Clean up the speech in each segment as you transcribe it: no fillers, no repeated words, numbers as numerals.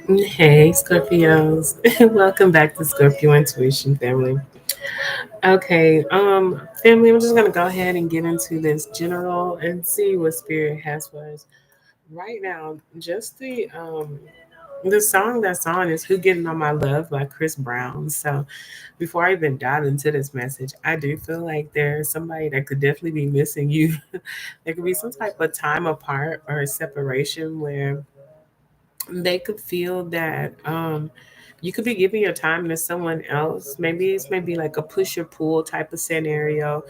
Hey, Scorpios. Welcome back to Scorpio Intuition family. Okay, family, I'm just gonna go ahead and get into this general and see what spirit has for us. Right now, just the song that's on is Who Getting on My Love by Chris Brown. So before I even dive into this message, I do feel like there's somebody that could definitely be missing you. There could be some type of time apart or separation where they could feel that you could be giving your time to someone else. Maybe it's maybe like a push or pull type of scenario.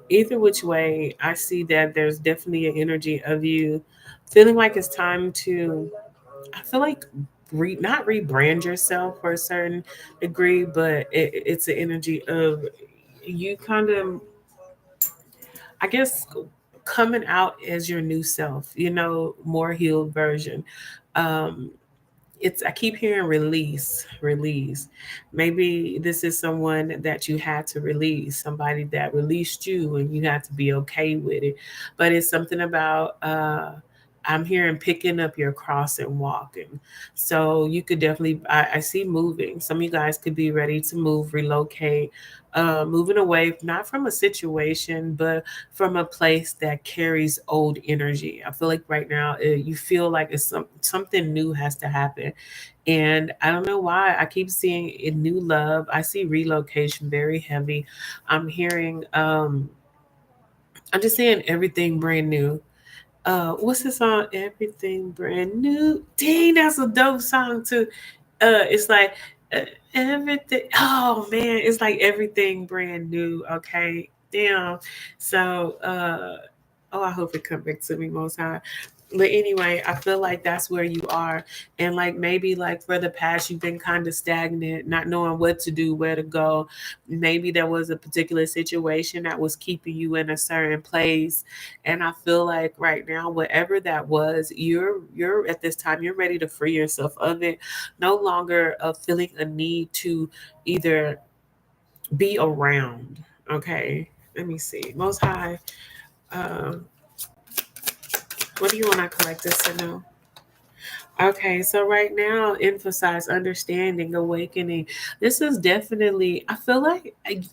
Either which way, I see that there's definitely an energy of you feeling like it's time to, I feel like, not rebrand yourself for a certain degree, but it's an energy of you kind of, I guess, coming out as your new self, more healed version. Um, it's I keep hearing release. Maybe this is someone that you had to release, somebody that released you and you had to be okay with it. But it's something about I'm hearing picking up your cross and walking. So you could definitely I see moving. Some of you guys could be ready to move, relocate, moving away, not from a situation, but from a place that carries old energy. I feel like right now you feel like something new has to happen. And I don't know why I keep seeing a new love. I see relocation very heavy. I'm hearing, I'm just saying everything brand new. What's the song? Everything brand new. Dang, that's a dope song too. It's like uh, everything. Oh man, it's like everything brand new. Okay, damn. So, oh, I hope it come back to me most high. But anyway, I feel like that's where you are, and like maybe like for the past, you've been kind of stagnant, not knowing what to do, where to go. Maybe there was a particular situation that was keeping you in a certain place, and I feel like right now, whatever that was, you're at this time, you're ready to free yourself of it, no longer feeling a need to either be around. Okay, let me see. Most High, um, what do you want to collect this to know? Okay, so right now, emphasize understanding, awakening. This is definitely, I feel like I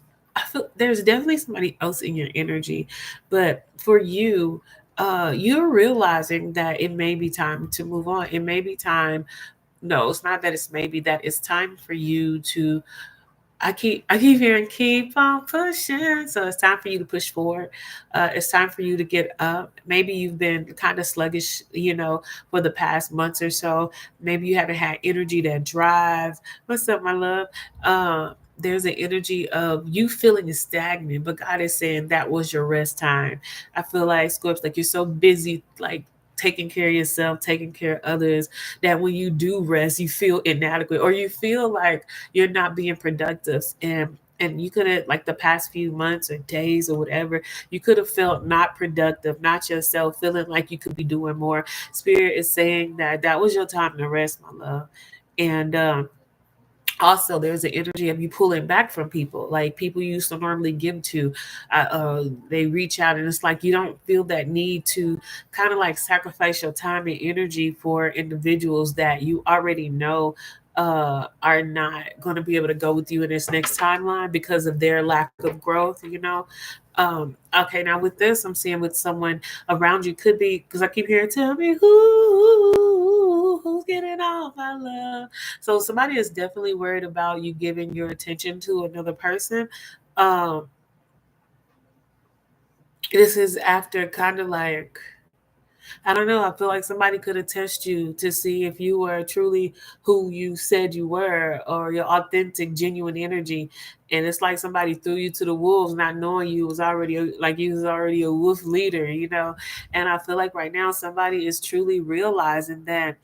feel there's definitely somebody else in your energy, but for you, you're realizing that it may be time to move on. It may be time. No, it's not that it's maybe that it's time for you to I keep hearing keep on pushing. So it's time for you to push forward. It's time for you to get up. Maybe you've been kind of sluggish, for the past months or so. Maybe you haven't had energy, that drive. What's up, my love? There's an energy of you feeling stagnant, but God is saying that was your rest time. I feel like Scorpio, like you're so busy, like taking care of yourself, taking care of others, that when you do rest, you feel inadequate or you feel like you're not being productive. And you could have, like the past few months or days or whatever, you could have felt not productive, not yourself, feeling like you could be doing more. Spirit is saying that that was your time to rest, my love. And also there's an energy of you pulling back from people, like people you used to normally give to. They reach out and it's like you don't feel that need to kind of like sacrifice your time and energy for individuals that you already know are not going to be able to go with you in this next timeline because of their lack of growth. Okay, now with this, I'm seeing with someone around you could be, because I keep hearing, tell me who's getting off my love. So somebody is definitely worried about you giving your attention to another person. Um, this is after kind of like, I don't know. I feel like somebody could have tested you to see if you were truly who you said you were, or your authentic, genuine energy. And it's like somebody threw you to the wolves, not knowing you was already like you was already a wolf leader. And I feel like right now somebody is truly realizing that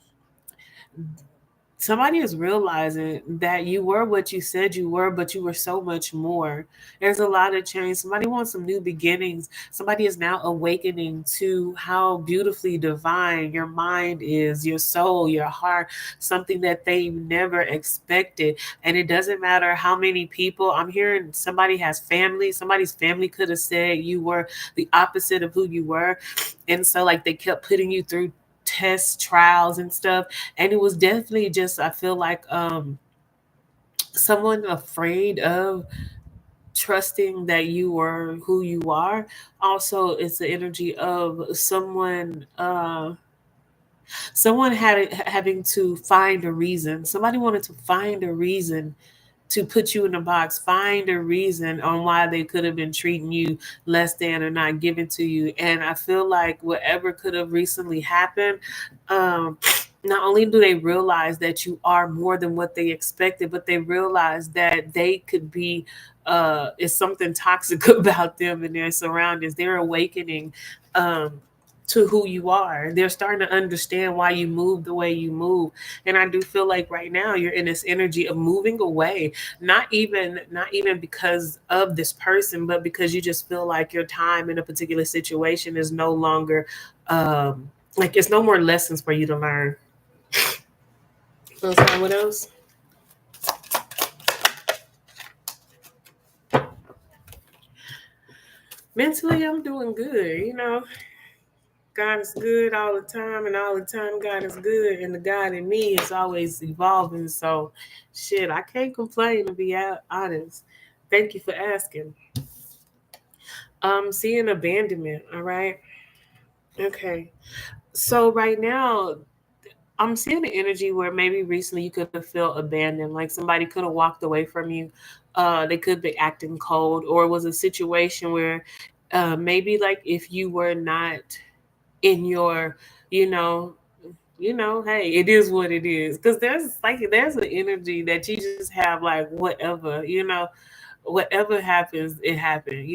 somebody is realizing that you were what you said you were, but you were so much more. There's a lot of change. Somebody wants some new beginnings. Somebody is now awakening to how beautifully divine your mind is, your soul, your heart, something that they never expected. And it doesn't matter how many people. I'm hearing somebody has family. Somebody's family could have said you were the opposite of who you were. And so, like, they kept putting you through tests, trials, and stuff. And it was definitely just, I feel like, someone afraid of trusting that you were who you are. Also, it's the energy of someone having to find a reason. Somebody wanted to find a reason to put you in a box, find a reason on why they could have been treating you less than or not giving to you. And I feel like whatever could have recently happened, not only do they realize that you are more than what they expected, but they realize that they could be is something toxic about them and their surroundings. They're awakening to who you are. They're starting to understand why you move the way you move. And I do feel like right now you're in this energy of moving away, not even because of this person, but because you just feel like your time in a particular situation is no longer like it's no more lessons for you to learn. So, what else? Mentally, I'm doing good. God is good all the time, and all the time God is good, and the God in me is always evolving. So, shit, I can't complain, to be honest. Thank you for asking. Seeing abandonment. All right. Okay. So right now, I'm seeing the energy where maybe recently you could have felt abandoned, like somebody could have walked away from you. They could be acting cold, or it was a situation where maybe like if you were not in your, you know, hey, it is what it is. Because there's an energy that you just have like whatever happens, it happened.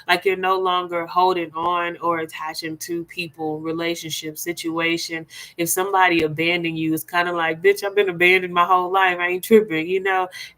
Like you're no longer holding on or attaching to people, relationship, situation. If somebody abandoned you, it's kind of like, bitch, I've been abandoned my whole life. I ain't tripping.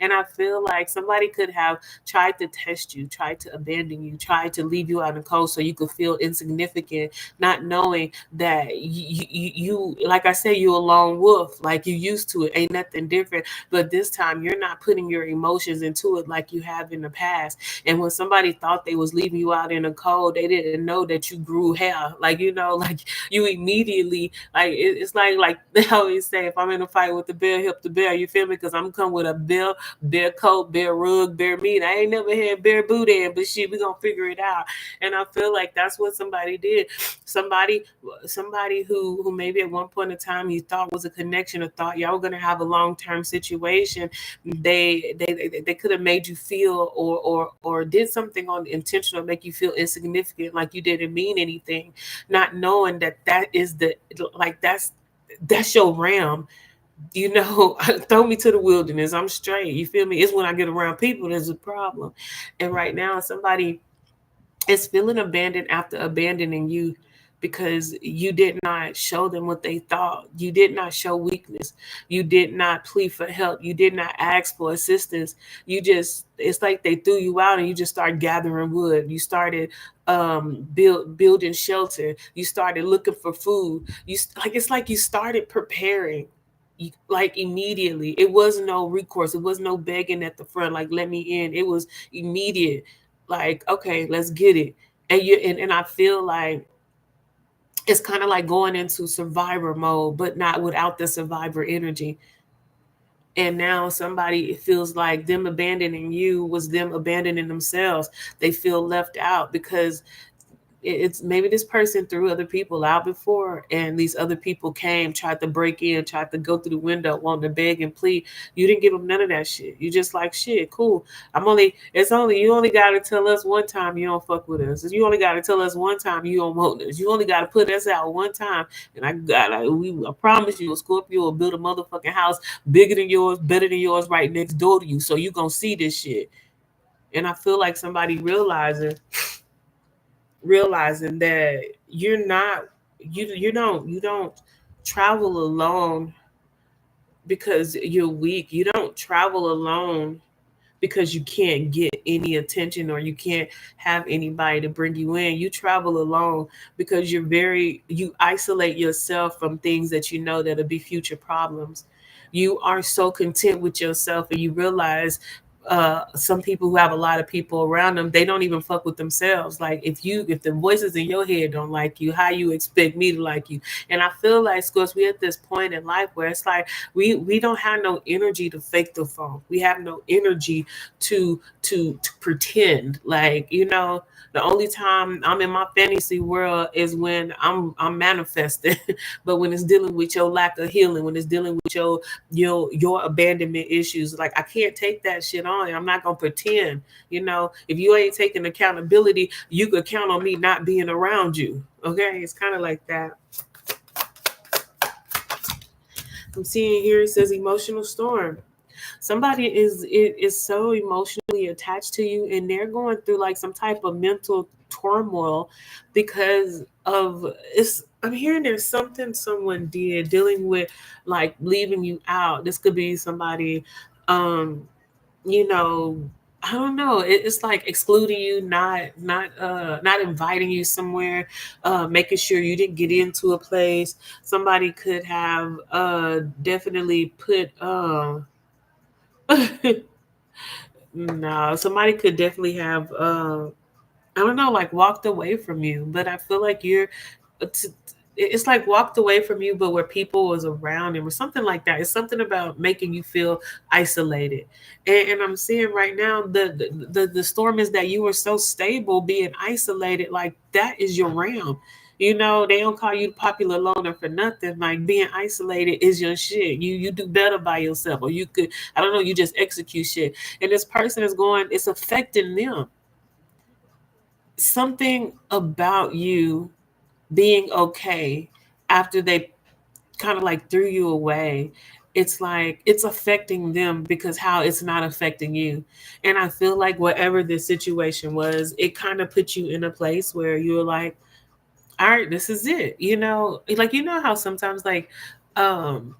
And I feel like somebody could have tried to test you, tried to abandon you, tried to leave you out in the cold so you could feel insignificant, not knowing that you like I said, you a lone wolf, like you used to it, ain't nothing different. But this time you're not putting your emotions into it like you have in the past. And when somebody thought they was leaving you out in the cold, they didn't know that you grew hair. Like, like you immediately, like it's like they always say, if I'm in a fight with the bear, help the bear. You feel me? Because I'm come with a bear coat, bear rug, bear meat. I ain't never had bear boudin, but shit, we gonna figure it out. And I feel like that's what somebody did. Somebody who maybe at one point in time you thought was a connection, or thought y'all were gonna have a long-term situation. They could have made you feel or did something on intentional make you feel insignificant, like you didn't mean anything, not knowing that is that's your realm. Throw me to the wilderness, I'm straight. You feel me? It's when I get around people there's a problem. And right now somebody is feeling abandoned after abandoning you, because you did not show them what they thought. You did not show weakness. You did not plead for help. You did not ask for assistance. It's like they threw you out and you just started gathering wood. You started building shelter. You started looking for food. It's like you started preparing. Like immediately. It was no recourse. It was no begging at the front, like let me in. It was immediate. Like, okay, let's get it. And I feel like it's kind of like going into survivor mode, but not without the survivor energy. And now somebody, it feels like them abandoning you was them abandoning themselves. They feel left out because it's maybe this person threw other people out before, and these other people came, tried to break in, tried to go through the window, wanting to beg and plead. You didn't give them none of that shit. You just like, shit, cool. You only got to tell us one time you don't fuck with us. You only got to tell us one time you don't want us. You only got to put us out one time. And I promise you, a Scorpio will build a motherfucking house bigger than yours, better than yours, right next door to you. So you gonna see this shit. And I feel like somebody realizing that you don't travel alone because you're weak. You don't travel alone because you can't get any attention or you can't have anybody to bring you in. You travel alone because you isolate yourself from things that you know that'll be future problems. You are so content with yourself, and you realize some people who have a lot of people around them, they don't even fuck with themselves. Like if the voices in your head don't like you, how you expect me to like you? And I feel like, Scores, we at this point in life where it's like we don't have no energy to fake the phone. We have no energy to pretend. Like, the only time I'm in my fantasy world is when I'm manifesting. But when it's dealing with your lack of healing, when it's dealing with your abandonment issues, like I can't take that shit on. I'm not gonna pretend. If you ain't taking accountability, you could count on me not being around you. Okay, it's kind of like that. I'm seeing here it says emotional storm. Somebody is so emotionally attached to you, and they're going through like some type of mental turmoil because of it's. I'm hearing there's something someone did dealing with, like leaving you out. This could be somebody, um, you know, I don't know. It's like excluding you, not inviting you somewhere, making sure you didn't get into a place. Somebody could have definitely put no, somebody could definitely have I don't know, like walked away from you. But I feel like it's like walked away from you, but where people was around him or something like that. It's something about making you feel isolated. And I'm seeing right now the storm is that you were so stable being isolated, like that is your realm. They don't call you popular loner for nothing. Like being isolated is your shit. You do better by yourself, or you could, I don't know, you just execute shit. And this person is going, it's affecting them. Something about you being okay after they kind of like threw you away, it's like it's affecting them because how it's not affecting you. And I feel like whatever this situation was, it kind of put you in a place where you were like, all right, this is it. Like, how sometimes um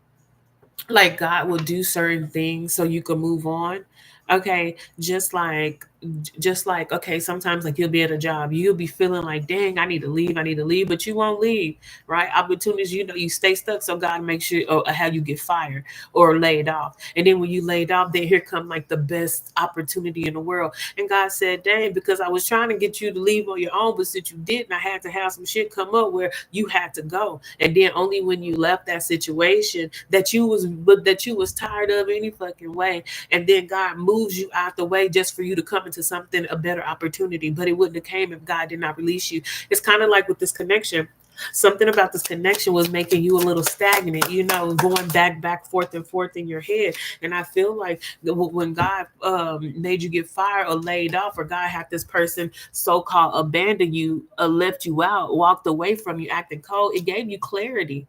like God will do certain things so you can move on. Okay, just like okay, sometimes like you'll be at a job, you'll be feeling like, dang, I need to leave, but you won't leave, right? Opportunities, you stay stuck, so God makes sure or how you get fired or laid off. And then when you laid off, then here come like the best opportunity in the world. And God said, dang, because I was trying to get you to leave on your own, but since you didn't, I had to have some shit come up where you had to go. And then only when you left that situation that you was tired of any fucking way, and then God moves you out the way just for you to come into something, a better opportunity. But it wouldn't have came if God did not release you. It's kind of like with this connection. Something about this connection was making you a little stagnant, going back, forth and forth in your head. And I feel like when God made you get fired or laid off, or God had this person so-called abandon you, left you out, walked away from you, acting cold, it gave you clarity.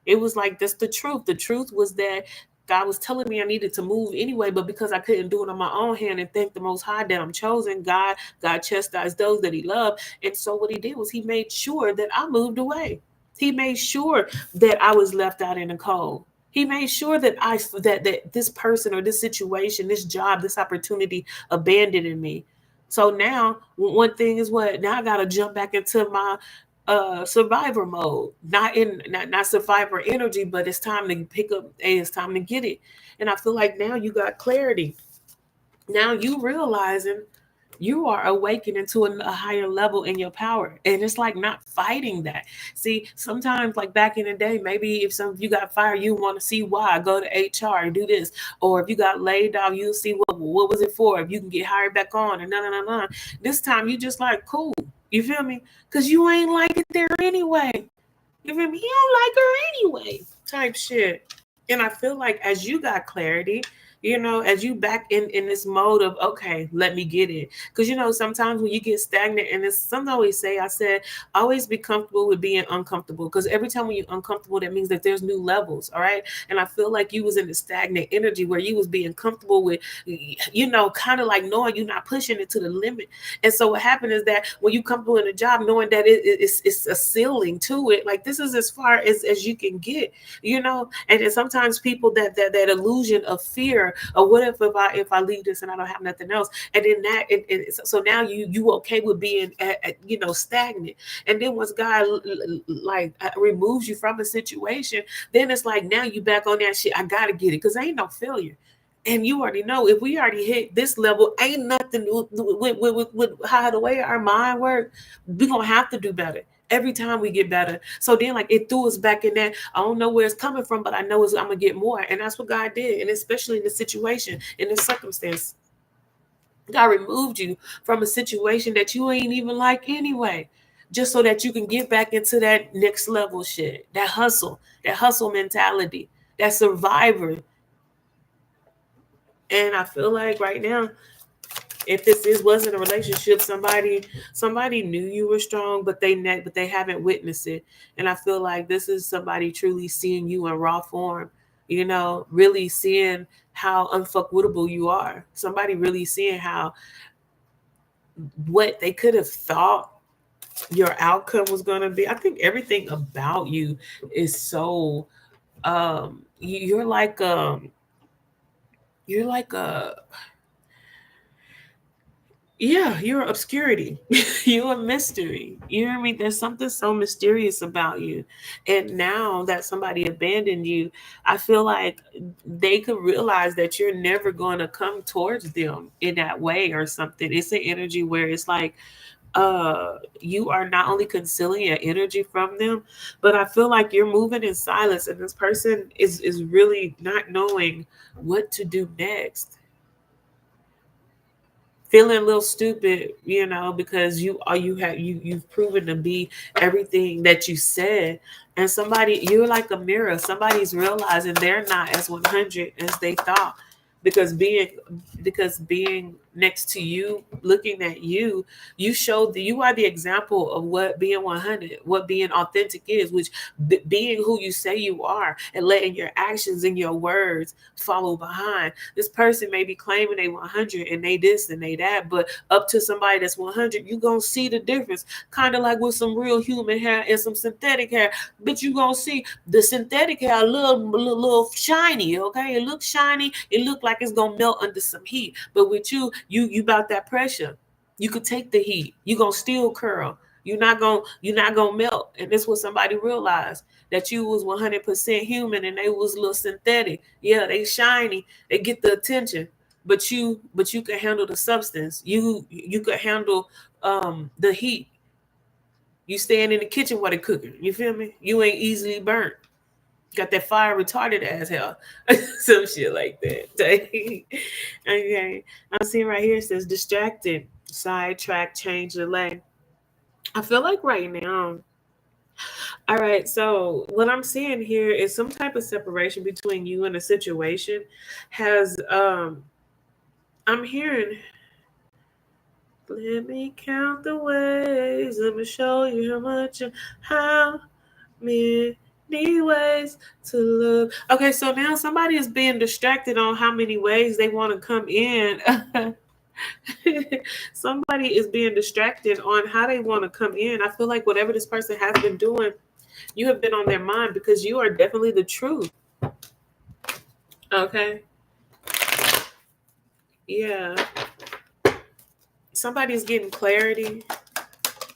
It was like, that's the truth. The truth was that God was telling me I needed to move anyway, but because I couldn't do it on my own hand and thank the Most High that I'm chosen, God chastised those that He loved. And so what He did was He made sure that I moved away. He made sure that I was left out in the cold. He made sure that that this person or this situation, this job, this opportunity abandoned me. So now one thing is what now I gotta jump back into my survivor mode, not survivor energy, but it's time to pick up, and it's time to get it. And I feel like now you got clarity. Now you realizing you are awakening to a higher level in your power, and it's like not fighting that. See, sometimes like back in the day, maybe if some of you got fired, you want to see why, go to HR and do this. Or if you got laid off, you'll see what was it for, if you can get hired back on, and no. This time you just like, cool, you feel me? Because you ain't like it there anyway. You feel me? You don't like her anyway, type shit. And I feel like as you got clarity, as you back in this mode of, okay, let me get it. Because sometimes when you get stagnant, and it's something I always say, I said always be comfortable with being uncomfortable, because every time when you're uncomfortable, that means that there's new levels. All right. And I feel like you was in the stagnant energy where you was being comfortable with, kind of like knowing you're not pushing it to the limit. And so what happened is that when you comfortable in a job, knowing that it's a ceiling to it, like this is as far as you can get, and then sometimes people that illusion of fear, or what if I leave this and I don't have nothing else, and then so now you okay with being stagnant. And then once God removes you from a situation, then it's like now you back on that shit. I gotta get it, because ain't no failure. And you already know, if we already hit this level, ain't nothing with how the way our mind works, we're going to have to do better. Every time we get better. So then, like, it threw us back in that. I don't know where it's coming from, but I know I'm going to get more. And that's what God did. And especially in this situation, in this circumstance, God removed you from a situation that you ain't even like anyway, just so that you can get back into that next level shit, that hustle mentality, that survivor. And I feel like right now, if this wasn't a relationship, somebody knew you were strong, but they haven't witnessed it. And I feel like this is somebody truly seeing you in raw form, really seeing how unfuckwittable you are. Somebody really seeing how what they could have thought your outcome was going to be. I think everything about you is so you're like a yeah, you're obscurity. You're a mystery. You know what I mean? There's something so mysterious about you. And now that somebody abandoned you, I feel like they could realize that you're never going to come towards them in that way or something. It's an energy where it's like you are not only concealing your energy from them, but I feel like you're moving in silence, and this person is really not knowing what to do next, feeling a little stupid, because you've proven to be everything that you said. And you're like a mirror. Somebody's realizing they're not as 100 as they thought, because being next to you, looking at you, you showed that you are the example of what being 100, what being authentic is, which being who you say you are and letting your actions and your words follow behind. This person may be claiming they 100 and they this and they that, but up to somebody that's 100, you gonna see the difference. Kind of like with some real human hair and some synthetic hair, but you gonna see the synthetic hair a little shiny. Okay, it looks shiny. It look like it's gonna melt under some heat. But with you about that pressure. You could take the heat. You gonna still curl. You're not gonna melt. And this was somebody realized that you was 100% human and they was a little synthetic. Yeah, they shiny. They get the attention, but you can handle the substance. You could handle the heat. You stand in the kitchen while they cooking. You feel me? You ain't easily burnt. Got that fire retarded as hell. Some shit like that. Okay. I'm seeing right here, it says distracted, sidetrack, change the lane. I feel like right now, all right, so what I'm seeing here is some type of separation between you and a situation has I'm hearing, let me count the ways, let me show you how many ways to love. Okay, so now somebody is being distracted on how many ways they want to come in. Somebody is being distracted on how they want to come in. I feel like whatever this person has been doing, you have been on their mind, because you are definitely the truth. Okay. Yeah. Somebody's getting clarity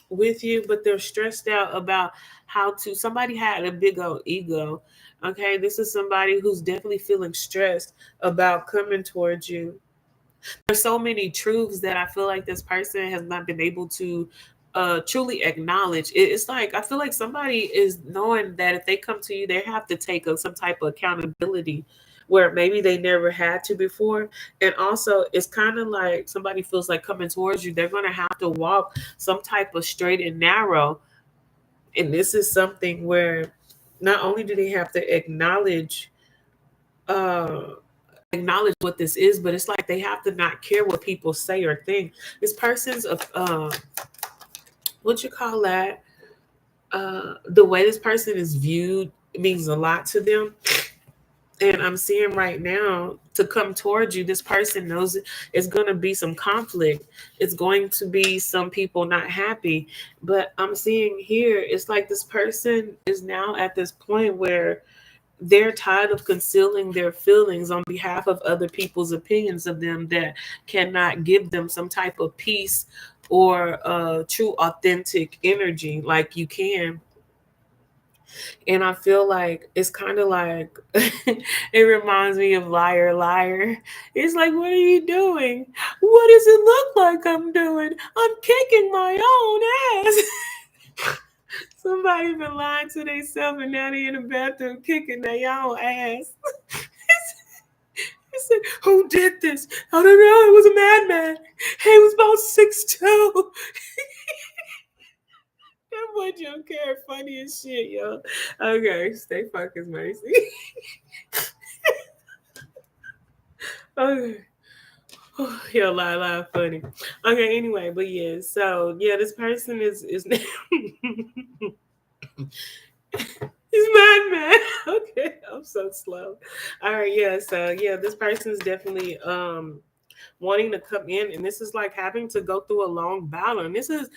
with you, but they're stressed out about somebody had a big old ego. Okay. This is somebody who's definitely feeling stressed about coming towards you. There's so many truths that I feel like this person has not been able to truly acknowledge. It's like I feel like somebody is knowing that if they come to you, they have to take some type of accountability where maybe they never had to before. And also, it's kind of like somebody feels like coming towards you, they're going to have to walk some type of straight and narrow. And this is something where not only do they have to uh, acknowledge what this is, but it's like they have to not care what people say or think. This person's what you call that? The way this person is viewed means a lot to them. And I'm seeing right now, to come towards you, this person knows it's going to be some conflict. It's going to be some people not happy. But I'm seeing here, it's like this person is now at this point where they're tired of concealing their feelings on behalf of other people's opinions of them that cannot give them some type of peace or true authentic energy like you can. And I feel like it's kind of like it reminds me of Liar Liar. It's like, what are you doing? What does it look like I'm doing? I'm kicking my own ass. Somebody been lying to themselves and now they in the bathroom kicking their own ass. He said, who did this? I don't know. It was a madman. He was about 6'2". That boy Jim Carrey funny as shit, yo. Okay, stay focused, Macy. Okay. Yo, lie, funny. Okay, anyway, but yeah, so yeah, this person is he's mad, man. Okay, I'm so slow. All right, yeah, so yeah, this person is definitely wanting to come in, and this is like having to go through a long battle, and this is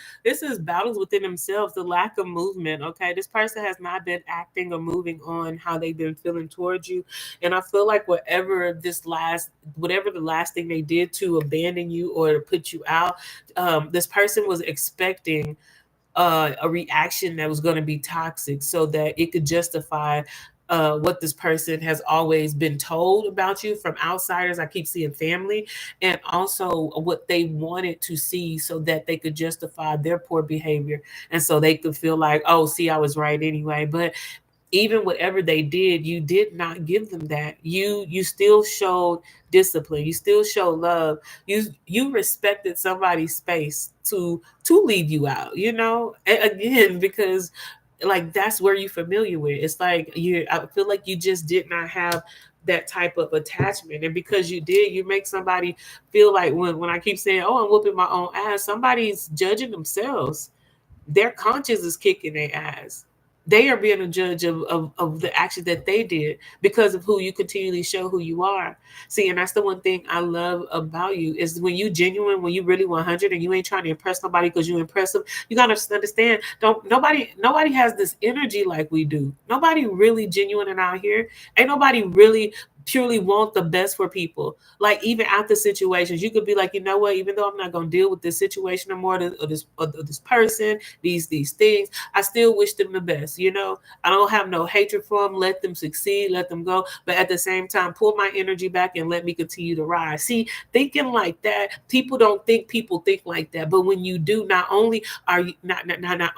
battles within themselves, the lack of movement. Okay, this person has not been acting or moving on how they've been feeling towards you, and I feel like whatever the last thing they did to abandon you or to put you out, this person was expecting a reaction that was going to be toxic so that it could justify what this person has always been told about you from outsiders. I keep seeing family, and also what they wanted to see so that they could justify their poor behavior. And so they could feel like, oh, see, I was right anyway. But even whatever they did, you did not give them that. You still showed discipline. You still showed love. You respected somebody's space to leave you out, again, because like that's where you're familiar with. It's like I feel like you just did not have that type of attachment. And because you did, you make somebody feel like when I keep saying, oh, I'm whooping my own ass, somebody's judging themselves. Their conscience is kicking their ass. They are being a judge of the action that they did because of who you continually show who you are. See, and that's the one thing I love about you is when you genuine, when you really 100 and you ain't trying to impress nobody because you impress them. You gotta understand. Don't nobody has this energy like we do. Nobody really genuine and out here. Ain't nobody really purely want the best for people. Like even after situations, you could be like, you know what? Even though I'm not gonna deal with this situation no more, or this person, these things, I still wish them the best. I don't have no hatred for them. Let them succeed. Let them go. But at the same time, pull my energy back and let me continue to rise. See, thinking like that, people don't think people think like that. But when you do, not only are you not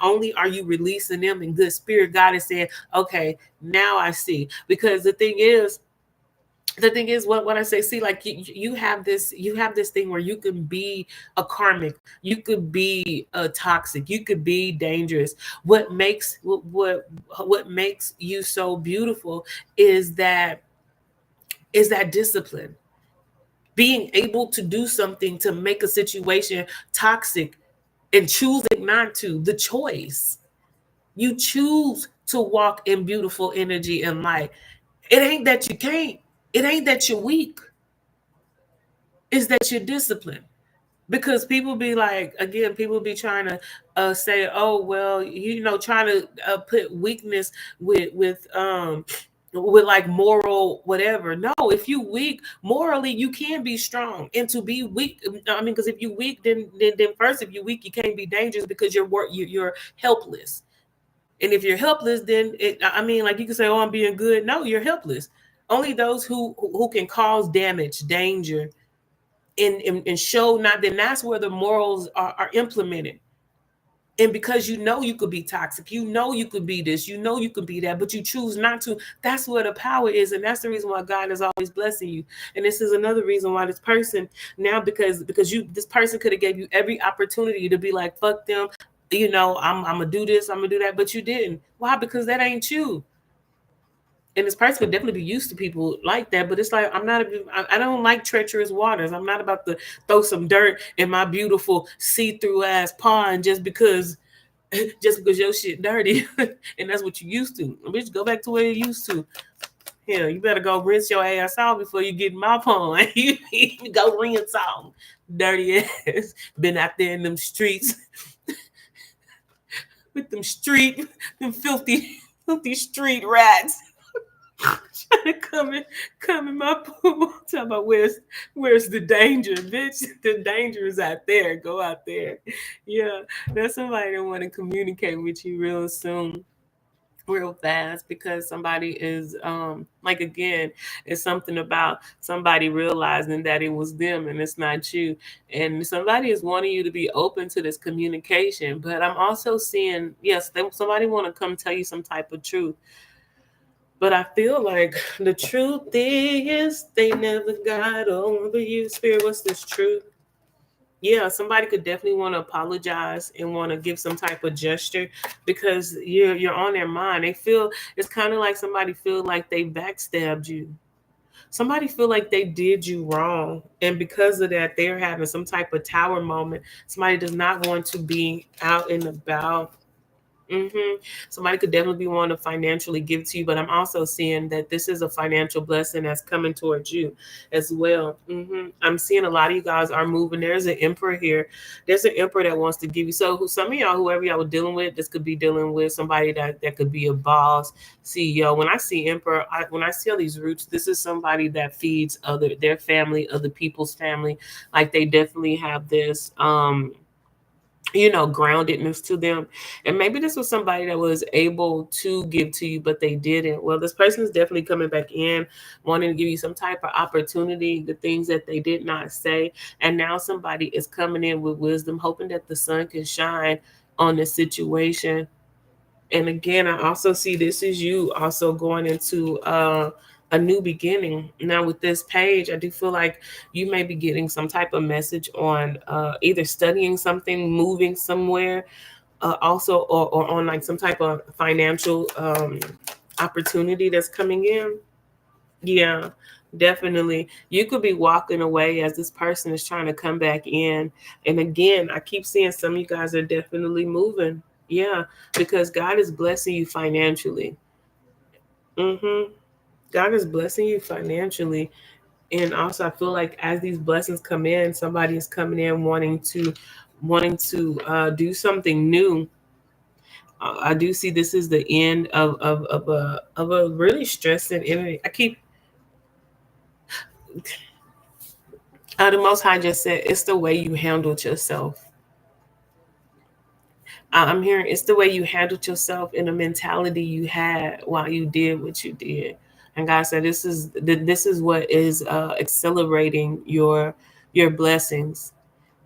only are you releasing them in good spirit, God is saying, okay, now I see. Because the thing is what I say, see, like you have this thing where you can be a karmic, you could be a toxic, you could be dangerous. What makes you so beautiful is that discipline, being able to do something to make a situation toxic and choosing not to. The choice, you choose to walk in beautiful energy and light. It ain't that you can't, it ain't that you're weak, is that you're disciplined. Because people be like, again, people be trying to say, oh well, trying to put weakness with like moral whatever. No, if you weak morally, you can be strong. And to be weak, I mean, because if you weak, then first, if you weak, you can't be dangerous because you're helpless. And if you're helpless, then I mean, like you can say, oh, I'm being good. No, you're helpless. Only those who can cause damage, danger, and show not, then that's where the morals are implemented. And because you could be toxic, you could be this, you could be that, but you choose not to. That's where the power is, and that's the reason why God is always blessing you. And this is another reason why this person now, because this person could have gave you every opportunity to be like, fuck them, I'm gonna do this, I'm gonna do that, but you didn't. Why? Because that ain't you. And this person could definitely be used to people like that, but it's like, I don't like treacherous waters. I'm not about to throw some dirt in my beautiful see-through ass pond just because your shit dirty and that's what you used to. Bitch, go back to where you used to. Hell, you better go rinse your ass out before you get in my pond. You go rinse out, dirty ass. Been out there in them streets with them filthy street rats. Trying to come in my pool. Talking about where's the danger, bitch? The danger is out there. Go out there. Yeah, that's somebody that want to communicate with you real soon. real fast, because somebody is like, again, it's something about somebody realizing that it was them and it's not you, and somebody is wanting you to be open to this communication. But I'm also seeing, yes, somebody want to come tell you some type of truth, but I feel like the truth is they never got over you. Spirit, what's this truth? Yeah, somebody could definitely want to apologize and want to give some type of gesture, because you're on their mind. They feel, it's kind of like somebody feel like they backstabbed you. Somebody feel like they did you wrong, and because of that, they're having some type of tower moment. Somebody does not want to be out and about. Somebody could definitely be wanting to financially give to you, but I'm also seeing that this is a financial blessing that's coming towards you as well. I'm seeing a lot of you guys are moving. There's an emperor here. There's an emperor that wants to give you. So some of y'all, whoever y'all were dealing with, this could be dealing with somebody that could be a boss, CEO. When I see emperor, when I see all these roots, this is somebody that feeds their family, other people's family. Like, they definitely have this groundedness to them. And maybe this was somebody that was able to give to you, but they didn't. Well, this person is definitely coming back in, wanting to give you some type of opportunity, the things that they did not say. And now somebody is coming in with wisdom, hoping that the sun can shine on the situation. And again, I also see this is you also going into a new beginning. Now with this page, I do feel like you may be getting some type of message on either studying something, moving somewhere, also, or on like some type of financial opportunity that's coming in. Yeah, definitely. You could be walking away as this person is trying to come back in. And again, I keep seeing some of you guys are definitely moving. Yeah, because God is blessing you financially. Mm-hmm. God is blessing you financially. And also, I feel like as these blessings come in, somebody is coming in wanting to do something new. I do see this is the end of a really stressing energy. I keep the Most High just said it's the way you handled yourself. I'm hearing it's the way you handled yourself and the mentality you had while you did what you did. And God said this is what is accelerating your blessings.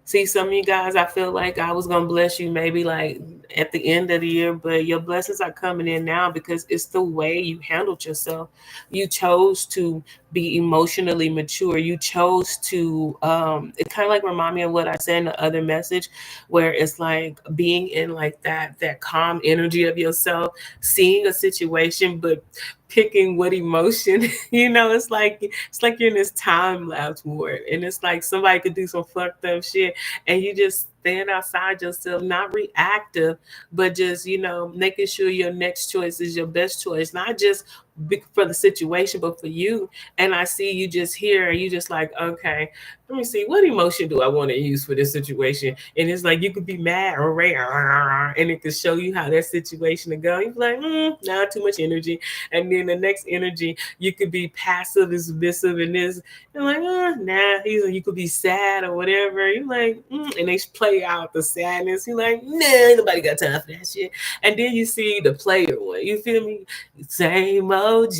See, some of you guys, I feel like I was gonna bless you maybe like at the end of the year, but your blessings are coming in now because it's the way you handled yourself. You chose to be emotionally mature. You chose to it kind of like remind me of what I said in the other message, where it's like being in like that calm energy of yourself, seeing a situation, but picking what emotion. It's like you're in this time lapse ward, and it's like somebody could do some fucked up shit, and you just stand outside yourself, not reactive, but just making sure your next choice is your best choice, not just for the situation, but for you. And I see you just here, and you just like, okay, let me see, what emotion do I want to use for this situation? And it's like you could be mad or rare, and it could show you how that situation to go. You're like, nah, too much energy. And then the next energy, you could be passive and submissive, and this, you're like, nah. You could be sad or whatever. You're like, and they play out the sadness. You're like, nah, ain't nobody got time for that shit. And then you see the player one. You feel me? Same OG,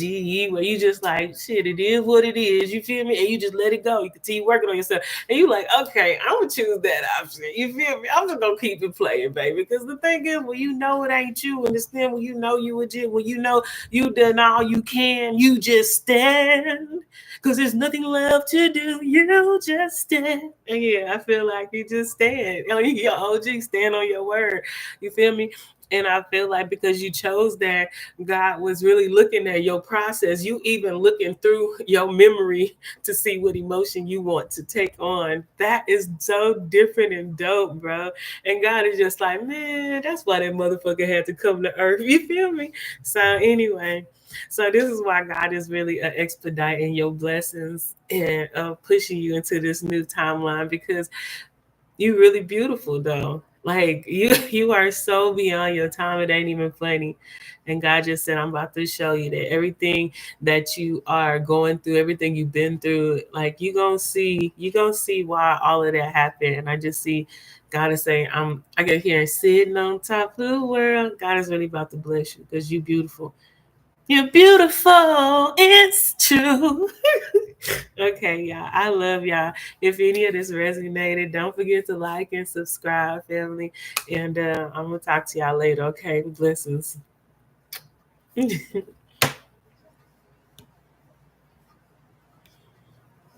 where you just like, shit, it is what it is. You feel me? And you just let it go. You continue working on yourself. And you like, okay, I'm gonna choose that option. You feel me? I'm just gonna keep it playing, baby. Because the thing is, when you know it ain't you, and then when you know you legit, when you know you done all you can, you just stand. Because there's nothing left to do. You just stand. And yeah, I feel like you just stand. Your OG, stand on your word. You feel me? And I feel like because you chose that, God was really looking at your process. You even looking through your memory to see what emotion you want to take on. That is so different and dope, bro. And God is just like, man, that's why that motherfucker had to come to earth. You feel me? So anyway, so this is why God is really expediting your blessings and pushing you into this new timeline, because you really beautiful though. Like you are so beyond your time. It ain't even funny. And God just said, I'm about to show you that everything that you are going through, everything you've been through, like you gonna see why all of that happened. And I just see God is saying, I get here sitting on top of the world. God is really about to bless you because you beautiful. You're beautiful. It's true. Okay, y'all. I love y'all. If any of this resonated, don't forget to like and subscribe, family. And I'm going to talk to y'all later. Okay, blessings.